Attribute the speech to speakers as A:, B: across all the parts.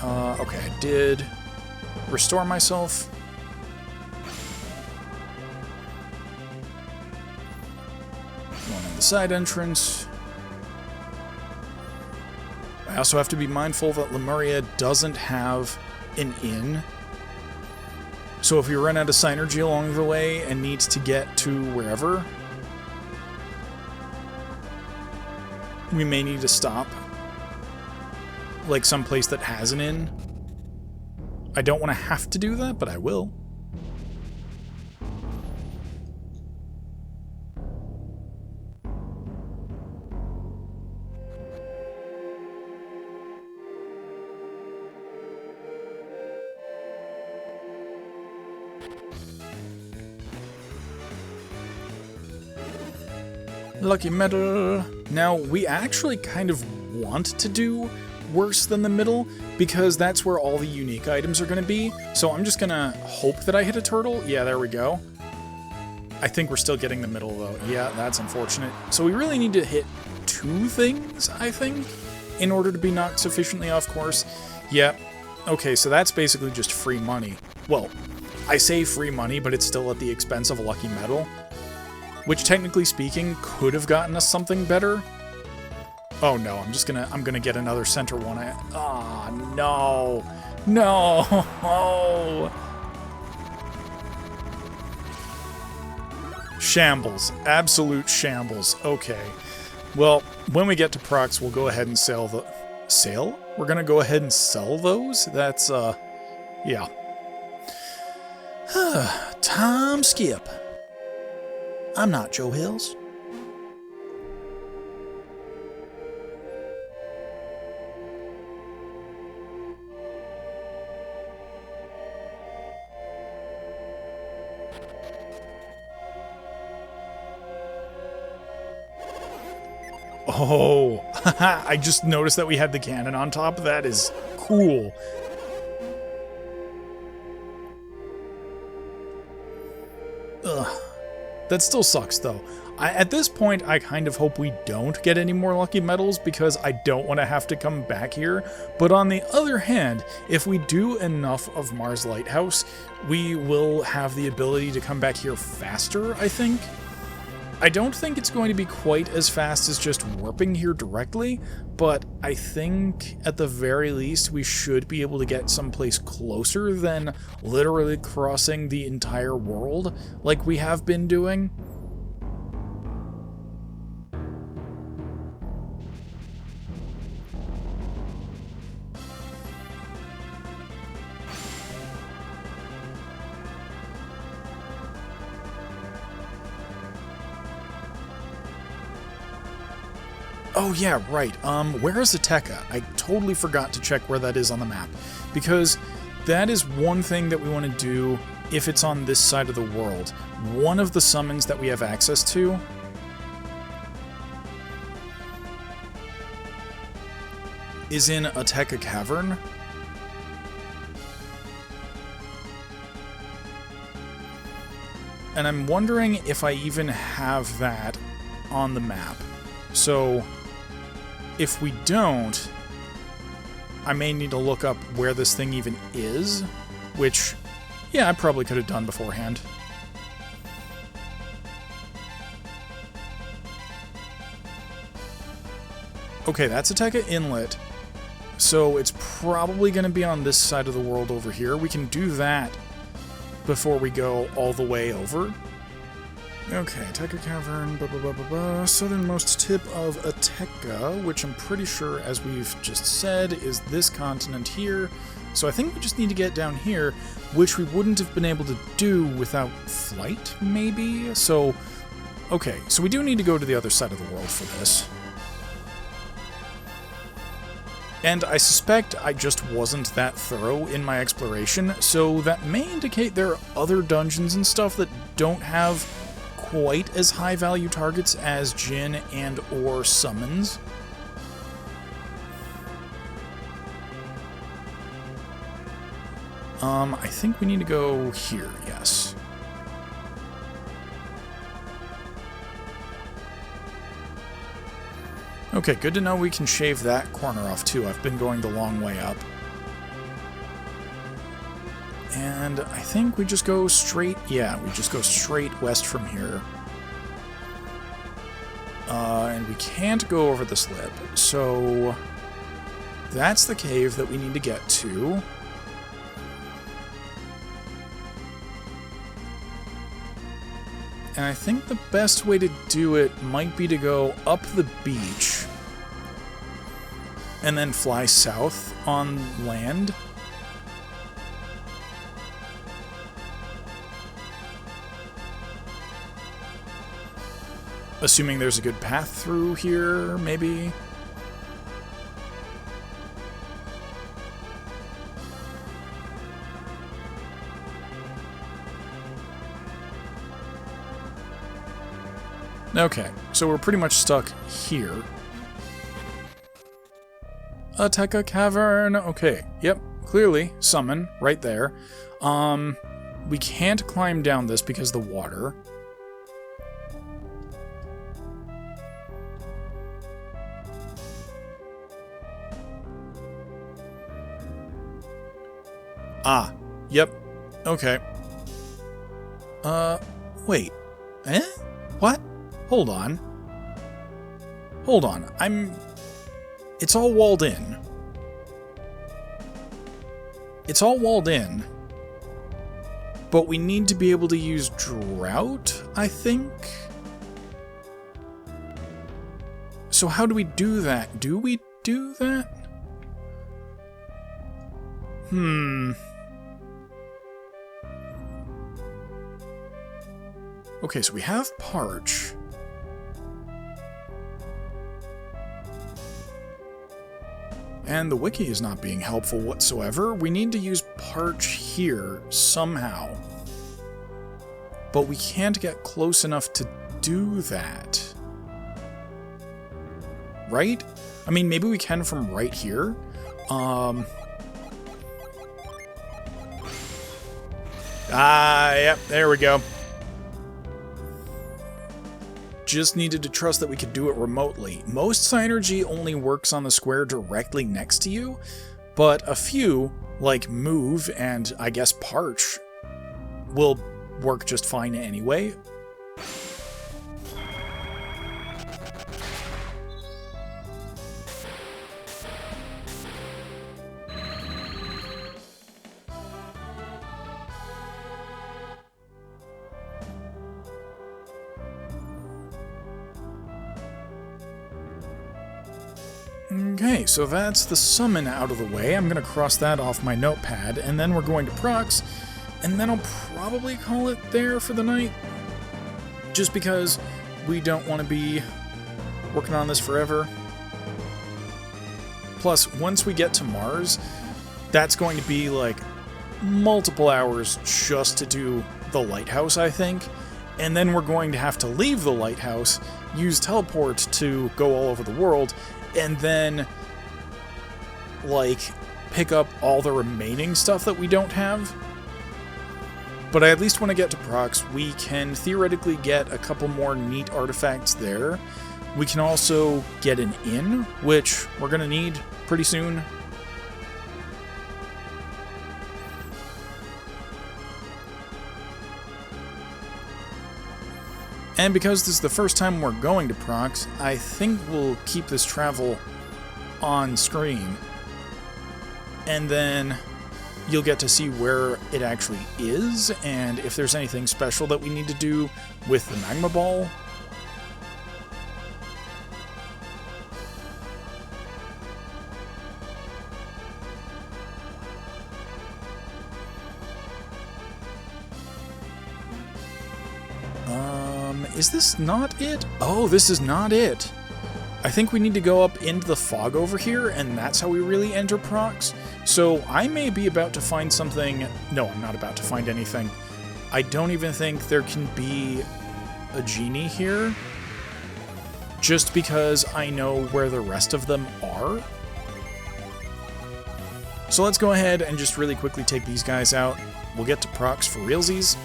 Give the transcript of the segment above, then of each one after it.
A: Okay, I did restore myself. One in the side entrance. I also have to be mindful that Lemuria doesn't have an inn. So if we run out of synergy along the way and needs to get to wherever, we may need to stop. Like someplace that has an inn. I don't want to have to do that, but I will. Lucky medal. Now, we actually kind of want to do worse than the middle, because that's where all the unique items are going to be. So I'm just going to hope that I hit a turtle. Yeah, there we go. I think we're still getting the middle, though. Yeah, that's unfortunate. So we really need to hit 2 things, I think, in order to be knocked sufficiently off course. Yeah. Okay, so that's basically just free money. Well, I say free money, but it's still at the expense of a lucky medal, which technically speaking could have gotten us something better. Oh no, I'm gonna get another center one. No. No. Shambles. Absolute shambles. Okay. Well, when we get to Prox, we'll go ahead and sell the... Sale? We're gonna go ahead and sell those? That's, yeah. Time skip. I'm not Joe Hills. Oh, I just noticed that we had the cannon on top. That is cool. Ugh. That still sucks, though. At this point, I kind of hope we don't get any more lucky medals, because I don't want to have to come back here. But on the other hand, if we do enough of Mars Lighthouse, we will have the ability to come back here faster, I think. I don't think it's going to be quite as fast as just warping here directly, but I think at the very least we should be able to get someplace closer than literally crossing the entire world like we have been doing. Oh yeah, right. Where is Atteka? I totally forgot to check where that is on the map, because that is one thing that we want to do if it's on this side of the world. One of the summons that we have access to is in Atteka Cavern. And I'm wondering if I even have that on the map. So if we don't, I may need to look up where this thing even is, which, yeah, I probably could have done beforehand. Okay, that's Atteka Inlet, so it's probably going to be on this side of the world over here. We can do that before we go all the way over. Okay, Atteka Cavern, southernmost tip of Atteka, which I'm pretty sure, as we've just said, is this continent here. So I think we just need to get down here, which we wouldn't have been able to do without flight, maybe? So, okay, so we do need to go to the other side of the world for this. And I suspect I just wasn't that thorough in my exploration, so that may indicate there are other dungeons and stuff that don't have quite as high value targets as Jinn and or summons. I think we need to go here, yes. Okay, good to know we can shave that corner off too. I've been going the long way up. And I think we just go straight, yeah, we just go straight west from here. And we can't go over this lip, so that's the cave that we need to get to. And I think the best way to do it might be to go up the beach and then fly south on land. Assuming there's a good path through here, maybe. Okay, so we're pretty much stuck here. Atteka Cavern. Okay, yep, clearly summon right there. We can't climb down this because of the water. Ah, yep. Okay. Wait. Eh? What? Hold on. Hold on. It's all walled in. It's all walled in. But we need to be able to use drought, I think? So how do we do that? Do we do that? Okay, so we have Parch. And the wiki is not being helpful whatsoever. We need to use Parch here somehow. But we can't get close enough to do that. Right? I mean, maybe we can from right here. Yep, there we go. Just needed to trust that we could do it remotely. Most Synergy only works on the square directly next to you, but a few, like Move and I guess Parch, will work just fine anyway. Okay, so that's the summon out of the way. I'm going to cross that off my notepad, and then we're going to Prox, and then I'll probably call it there for the night. Just because we don't want to be working on this forever. Plus, once we get to Mars, that's going to be like multiple hours just to do the lighthouse, I think. And then we're going to have to leave the lighthouse, use teleport to go all over the world, and then, like, pick up all the remaining stuff that we don't have. But I at least want to get to Prox. We can theoretically get a couple more neat artifacts there. We can also get an inn, which we're going to need pretty soon. And because this is the first time we're going to Prox, I think we'll keep this travel on screen. And then you'll get to see where it actually is, and if there's anything special that we need to do with the magma ball. Is this not it? Oh, this is not it. I think we need to go up into the fog over here, and that's how we really enter Prox. So I may be about to find something. No, I'm not about to find anything. I don't even think there can be a genie here, just because I know where the rest of them are. So let's go ahead and just really quickly take these guys out. We'll get to Prox for realsies.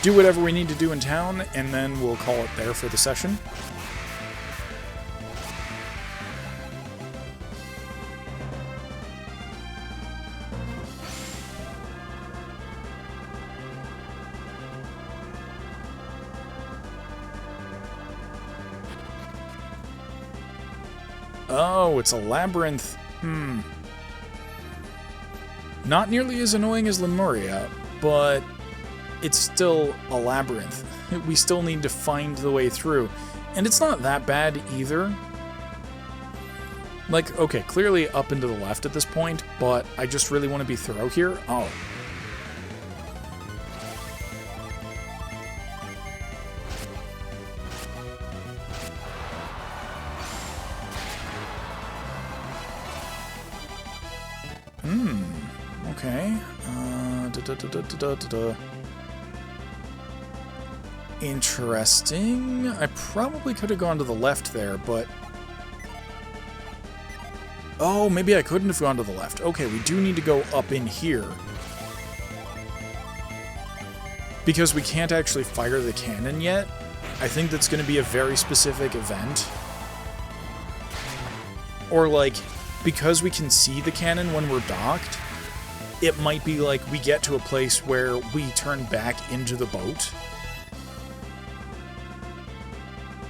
A: Do whatever we need to do in town, and then we'll call it there for the session. Oh, it's a labyrinth. Not nearly as annoying as Lemuria, but it's still a labyrinth. We still need to find the way through. And it's not that bad either. Like, okay, clearly up and to the left at this point, but I just really want to be thorough here. Oh. Okay. Interesting. I probably could have gone to the left there, but... Oh, maybe I couldn't have gone to the left. Okay, we do need to go up in here. Because we can't actually fire the cannon yet. I think that's going to be a very specific event. Or, like, because we can see the cannon when we're docked, it might be like we get to a place where we turn back into the boat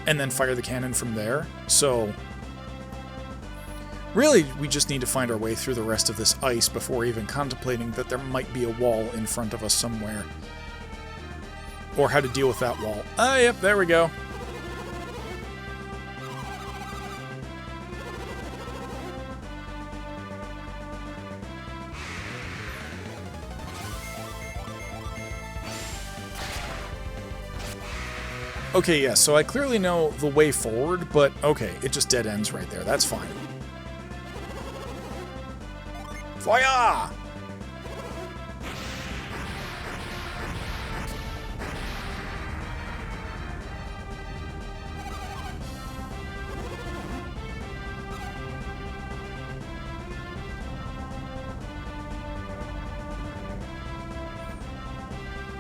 A: and then fire the cannon from there. So, really, we just need to find our way through the rest of this ice before even contemplating that there might be a wall in front of us somewhere. Or how to deal with that wall. Ah, yep, there we go. Okay, yeah, so I clearly know the way forward, but okay, it just dead ends right there. That's fine. Fire!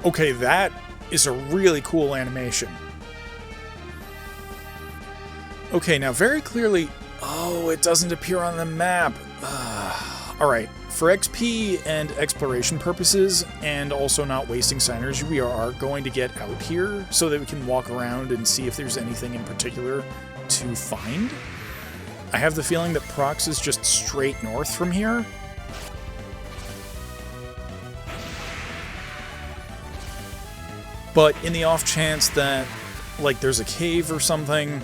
A: Okay, that is a really cool animation. Okay, now very clearly... Oh, it doesn't appear on the map. Alright, for XP and exploration purposes, and also not wasting signers, we are going to get out here so that we can walk around and see if there's anything in particular to find. I have the feeling that Prox is just straight north from here. But in the off chance that, like, there's a cave or something,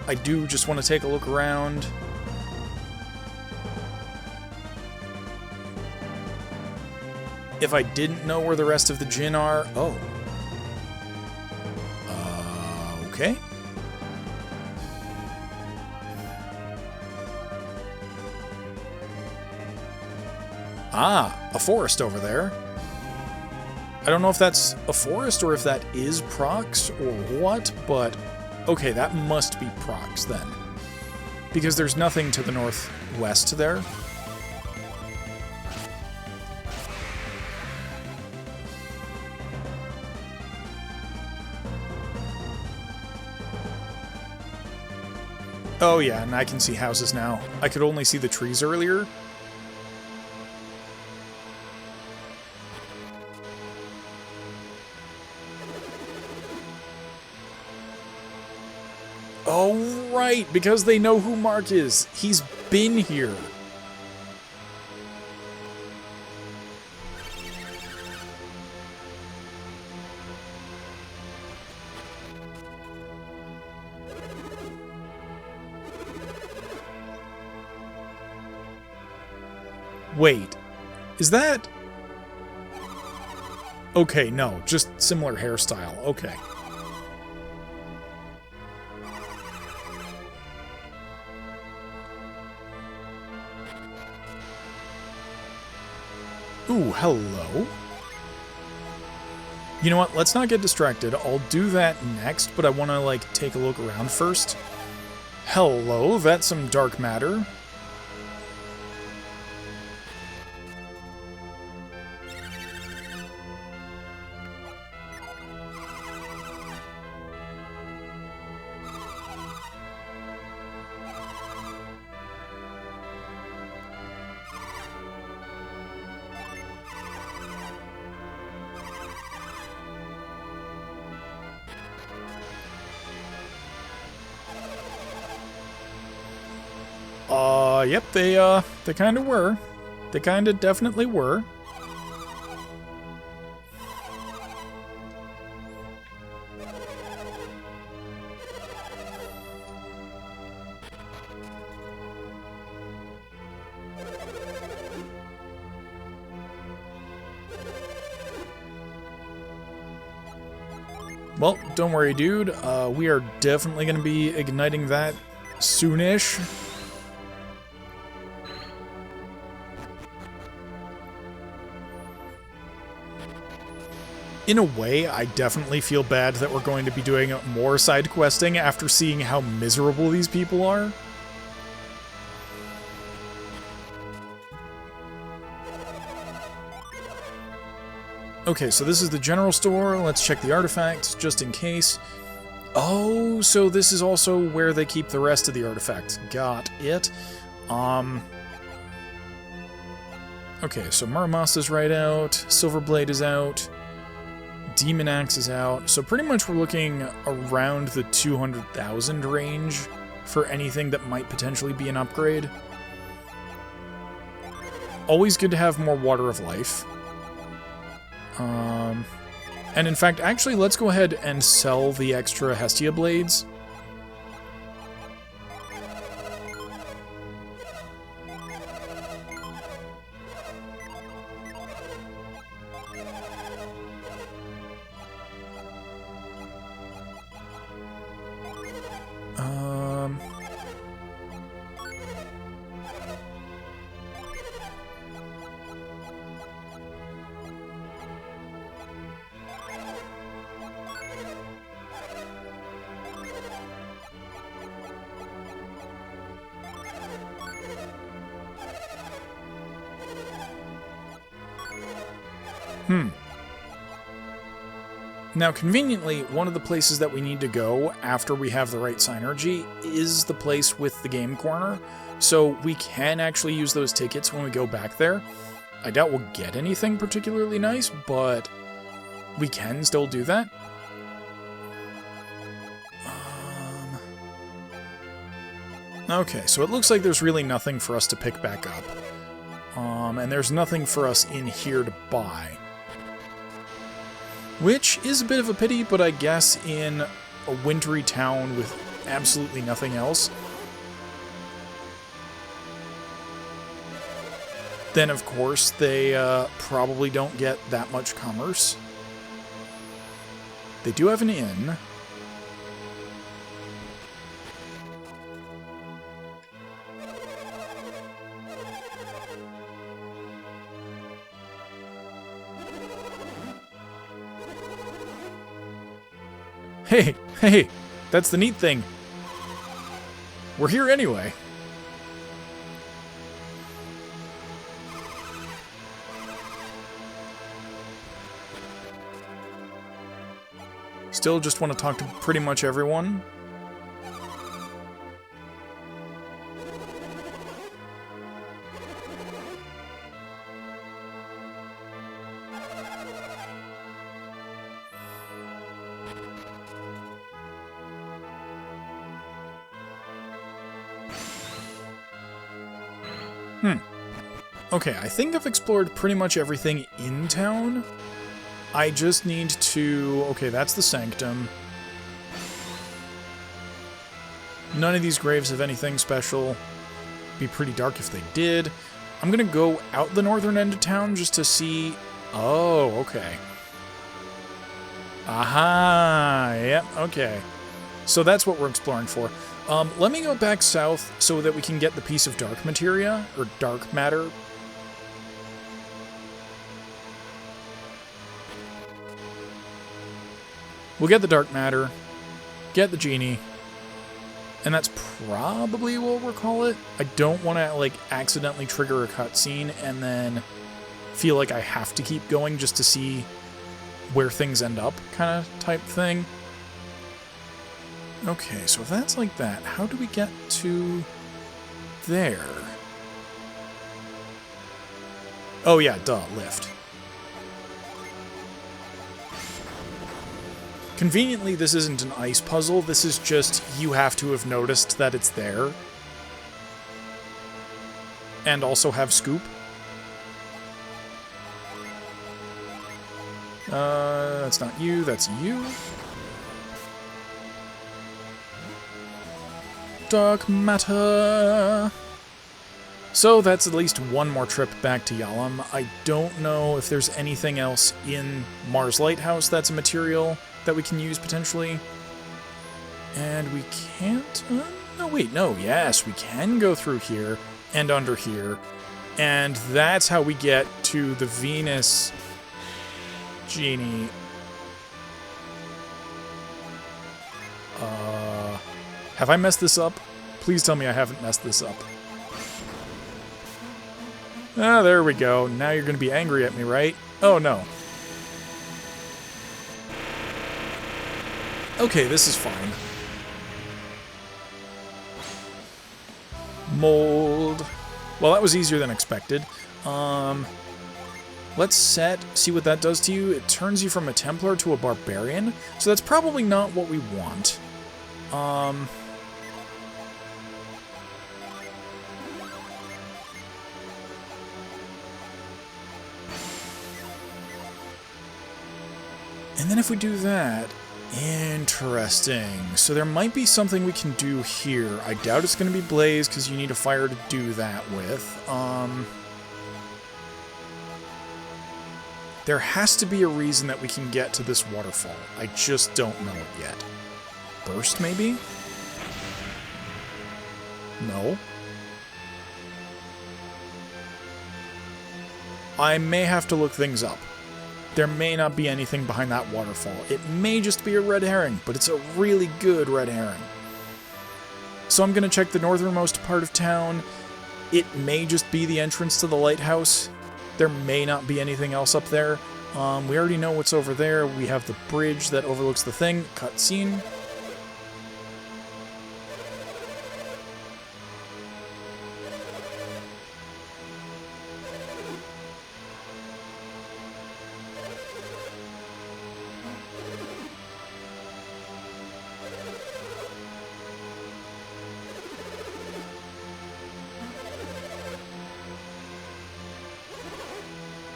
A: I do just want to take a look around. If I didn't know where the rest of the Jinn are... Oh. Okay. Ah, a forest over there. I don't know if that's a forest or if that is Prox or what, but okay, that must be Prox then. Because there's nothing to the northwest there. Oh yeah, and I can see houses now. I could only see the trees earlier. Oh, right, because they know who Mark is. He's been here. Wait, is that... Okay, no, just similar hairstyle. Okay. Ooh, hello. You know what? Let's not get distracted. I'll do that next, but I want to, like, take a look around first. Hello, that's some dark matter. Yep, they kind of were. They kind of definitely were. Well, don't worry, dude. We are definitely going to be igniting that soonish. In a way, I definitely feel bad that we're going to be doing more side questing after seeing how miserable these people are. Okay, so this is the general store. Let's check the artifacts, just in case. Oh, so this is also where they keep the rest of the artifacts. Got it. Okay, so Maramasta's right out. Silverblade is out. Demon Axe is out. So pretty much we're looking around the 200,000 range for anything that might potentially be an upgrade. Always good to have more Water of Life. And in fact, actually, let's go ahead and sell the extra Hestia Blades. Now, conveniently, one of the places that we need to go after we have the right Synergy is the place with the game corner, so we can actually use those tickets when we go back there. I doubt we'll get anything particularly nice, but we can still do that. Okay, so it looks like there's really nothing for us to pick back up. And there's nothing for us in here to buy. Which is a bit of a pity, but I guess in a wintry town with absolutely nothing else, then of course they probably don't get that much commerce. They do have an inn. Hey, that's the neat thing. We're here anyway. Still just want to talk to pretty much everyone. Okay, I think I've explored pretty much everything in town. I just need to... Okay, that's the Sanctum. None of these graves have anything special. Be pretty dark if they did. I'm gonna go out the northern end of town just to see... Oh, okay. Aha! Yep, okay. So that's what we're exploring for. Let me go back south so that we can get the piece of dark materia, or dark matter. We'll get the dark matter, get the genie, and that's probably what we'll call it. I don't want to, like, accidentally trigger a cutscene and then feel like I have to keep going just to see where things end up, kind of type thing. Okay, so if that's like that, how do we get to there? Oh yeah, duh, lift. Conveniently, this isn't an ice puzzle, this is just you have to have noticed that it's there. and also have scoop. That's not you, that's you. Dark matter. So that's at least one more trip back to Yalom. I don't know if there's anything else in Mars Lighthouse that's a material that we can use potentially. And we can't... no, wait, no, yes, we can go through here and under here. And that's how we get to the Venus genie. Have I messed this up? Please tell me I haven't messed this up. Ah, there we go. Now you're going to be angry at me, right? Oh, no. Okay, this is fine. Mold. Well, that was easier than expected. Let's see what that does to you. It turns you from a Templar to a Barbarian, so that's probably not what we want. And then if we do that, interesting. So there might be something we can do here. I doubt it's going to be Blaze, because you need a fire to do that with. There has to be a reason that we can get to this waterfall. I just don't know it yet. Burst, maybe? No. I may have to look things up. There may not be anything behind that waterfall. It may just be a red herring, but it's a really good red herring. So I'm going to check the northernmost part of town. It may just be the entrance to the lighthouse. There may not be anything else up there. We already know what's over there. We have the bridge that overlooks the thing. Cutscene.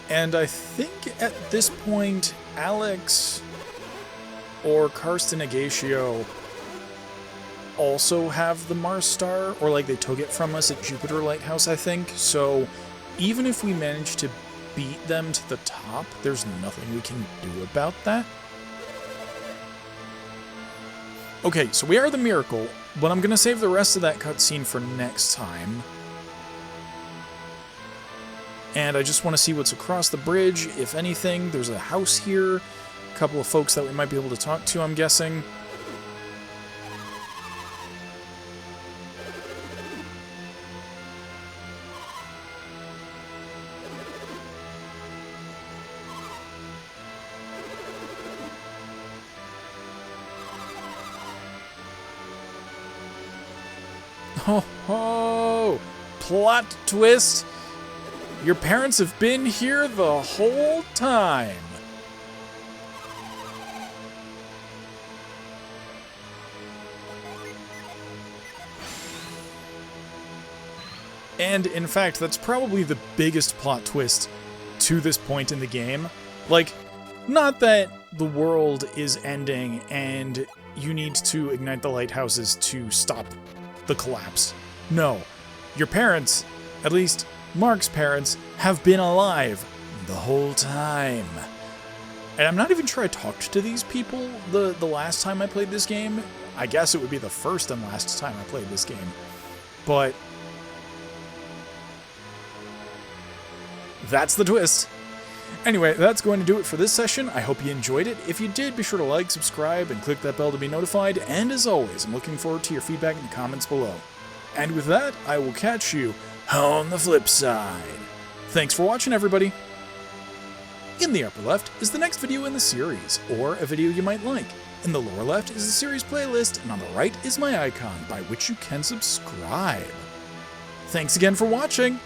A: And I think at this point, Alex or Karsten Agatio also have the Mars star, or like they took it from us at Jupiter Lighthouse, I think. So even if we manage to beat them to the top, there's nothing we can do about that. Okay, so we are the Miracle, but I'm going to save the rest of that cutscene for next time. And I just want to see what's across the bridge, if anything. There's a house here, a couple of folks that we might be able to talk to, I'm guessing. Ho ho! Plot twist! Your parents have been here the whole time. And in fact, that's probably the biggest plot twist to this point in the game. Like, not that the world is ending and you need to ignite the lighthouses to stop the collapse. No. Your parents, at least Mark's parents, have been alive the whole time. And I'm not even sure I talked to these people the last time I played this game. I guess it would be the first and last time I played this game. But that's the twist. Anyway, that's going to do it for this session. I hope you enjoyed it. If you did, be sure to like, subscribe, and click that bell to be notified. And as always, I'm looking forward to your feedback in the comments below. And with that, I will catch you on the flip side. Thanks for watching, everybody. In the upper left is the next video in the series, or a video you might like. In the lower left is the series playlist, and on the right is my icon, by which you can subscribe. Thanks again for watching.